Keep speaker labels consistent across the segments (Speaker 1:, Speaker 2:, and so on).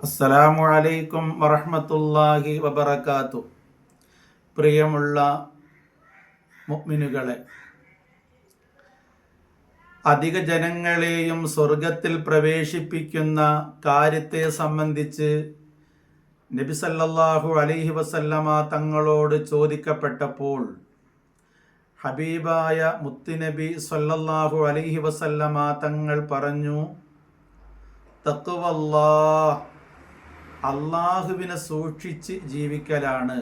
Speaker 1: അസ്സലാമു അലൈക്കും വറഹ്മത്തുള്ളാഹി വബറകാതുഹു. പ്രിയമുള്ള മുഅ്മിനുകളെ, അധിക ജനങ്ങളെയും സ്വർഗത്തിൽ പ്രവേശിപ്പിക്കുന്ന കാര്യത്തെ സംബന്ധിച്ച് നബി സല്ലല്ലാഹു അലൈഹി വസല്ലമ തങ്ങളോട് ചോദിക്കപ്പെട്ടപ്പോൾ ഹബീബായ മുത്തുനബി സല്ലല്ലാഹു അലൈഹി വസല്ലമ തങ്ങൾ പറഞ്ഞു, തഖ്വല്ലാഹ്, അള്ളാഹുവിനെ സൂക്ഷിച്ച് ജീവിക്കലാണ്.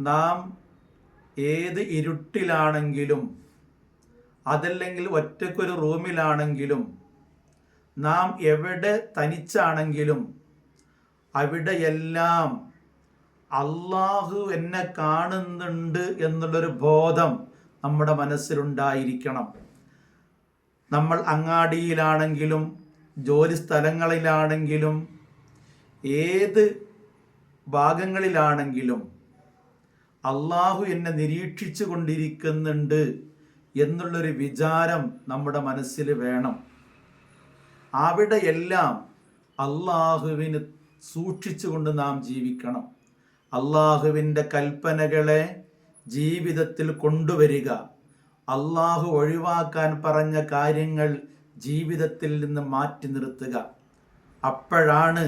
Speaker 1: നാം ഏത് ഇരുട്ടിലാണെങ്കിലും അതല്ലെങ്കിൽ ഒറ്റക്കൊരു റൂമിലാണെങ്കിലും നാം എവിടെ തനിച്ചാണെങ്കിലും അവിടെയെല്ലാം അള്ളാഹു എന്നെ കാണുന്നുണ്ട് എന്നുള്ളൊരു ബോധം നമ്മുടെ മനസ്സിലുണ്ടായിരിക്കണം. നമ്മൾ അങ്ങാടിയിലാണെങ്കിലും ജോലി സ്ഥലങ്ങളിലാണെങ്കിലും ഏത് ഭാഗങ്ങളിലാണെങ്കിലും അള്ളാഹു എന്നെ നിരീക്ഷിച്ചു കൊണ്ടിരിക്കുന്നുണ്ട് എന്നുള്ളൊരു വിചാരം നമ്മുടെ മനസ്സിൽ വേണം. അവിടെയെല്ലാം അള്ളാഹുവിന് സൂക്ഷിച്ചുകൊണ്ട് നാം ജീവിക്കണം. അള്ളാഹുവിൻ്റെ കൽപ്പനകളെ ജീവിതത്തിൽ കൊണ്ടുവരിക, അള്ളാഹു ഒഴിവാക്കാൻ പറഞ്ഞ കാര്യങ്ങൾ ജീവിതത്തിൽ നിന്ന് മാറ്റി നിർത്തുക. അപ്പോഴാണ്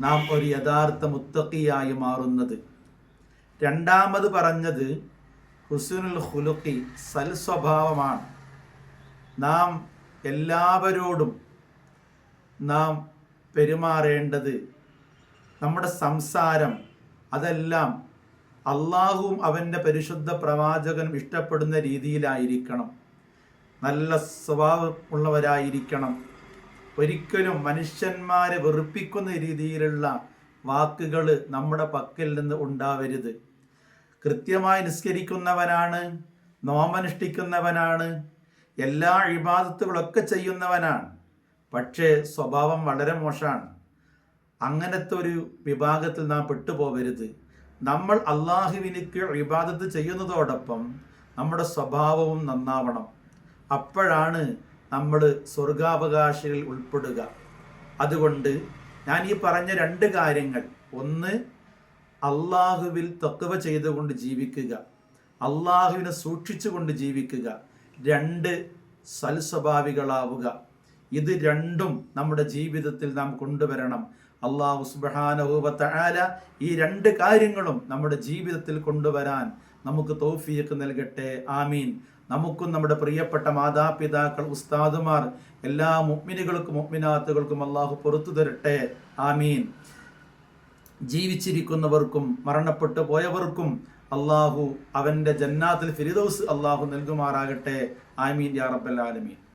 Speaker 1: നാം ഒരു യഥാർത്ഥ മുത്തഖിയായി മാറുന്നത്. രണ്ടാമത് പറഞ്ഞത് ഹുസ്നുൽ ഖുലുഖി, സൽസ്വഭാവമാണ്. നാം എല്ലാവരോടും നാം പെരുമാറേണ്ടത്, നമ്മുടെ സംസാരം അതെല്ലാം അള്ളാഹുവും അവൻ്റെ പരിശുദ്ധ പ്രവാചകനും ഇഷ്ടപ്പെടുന്ന രീതിയിലായിരിക്കണം. നല്ല സ്വഭാവമുള്ളവരായിരിക്കണം. ഒരിക്കലും മനുഷ്യന്മാരെ വെറുപ്പിക്കുന്ന രീതിയിലുള്ള വാക്കുകൾ നമ്മുടെ പക്കൽ നിന്ന് ഉണ്ടാവരുത്. കൃത്യമായി നിസ്കരിക്കുന്നവനാണ്, നോമനുഷ്ഠിക്കുന്നവനാണ്, എല്ലാ ഇബാദത്തുകളൊക്കെ ചെയ്യുന്നവനാണ്, പക്ഷേ സ്വഭാവം വളരെ മോശമാണ്. അങ്ങനത്തെ ഒരു വിഭാഗത്തിൽ നാം പെട്ടുപോകരുത്. നമ്മൾ അള്ളാഹുവിനിക്ക് ഇബാദത്ത് ചെയ്യുന്നതോടൊപ്പം നമ്മുടെ സ്വഭാവവും നന്നാവണം. അപ്പോഴാണ് നമ്മൾ സ്വർഗാവകാശികളിൽ ഉൾപ്പെടുക. അതുകൊണ്ട് ഞാൻ ഈ പറഞ്ഞ രണ്ട് കാര്യങ്ങൾ, ഒന്ന് അള്ളാഹുവിൽ തഖ്വ ചെയ്തുകൊണ്ട് ജീവിക്കുക, അള്ളാഹുവിനെ സൂക്ഷിച്ചുകൊണ്ട് ജീവിക്കുക. രണ്ട്, സൽസ്വഭാവികളാവുക. ഇത് രണ്ടും നമ്മുടെ ജീവിതത്തിൽ നാം കൊണ്ടുവരണം. അള്ളാഹു സുബ്ഹാനഹു വ തആല ഈ രണ്ട് കാര്യങ്ങളും നമ്മുടെ ജീവിതത്തിൽ കൊണ്ടുവരാൻ നമുക്ക് തൗഫീഖ് നൽകട്ടെ. ആമീൻ. നമുക്കും നമ്മുടെ പ്രിയപ്പെട്ട മാതാപിതാക്കൾ, ഉസ്താദുമാർ, എല്ലാ മുഅ്മിനുകൾക്കും മുഅ്മിനാത്തുകൾക്കും അള്ളാഹു പുറത്തു തരട്ടെ. ആമീൻ. ജീവിച്ചിരിക്കുന്നവർക്കും മരണപ്പെട്ടു പോയവർക്കും അള്ളാഹു അവൻ്റെ ജന്നാത്തുൽ ഫിർദൗസ് അള്ളാഹു നൽകുമാറാകട്ടെ. ആമീൻ യാ റബ്ബൽ ആലമീൻ.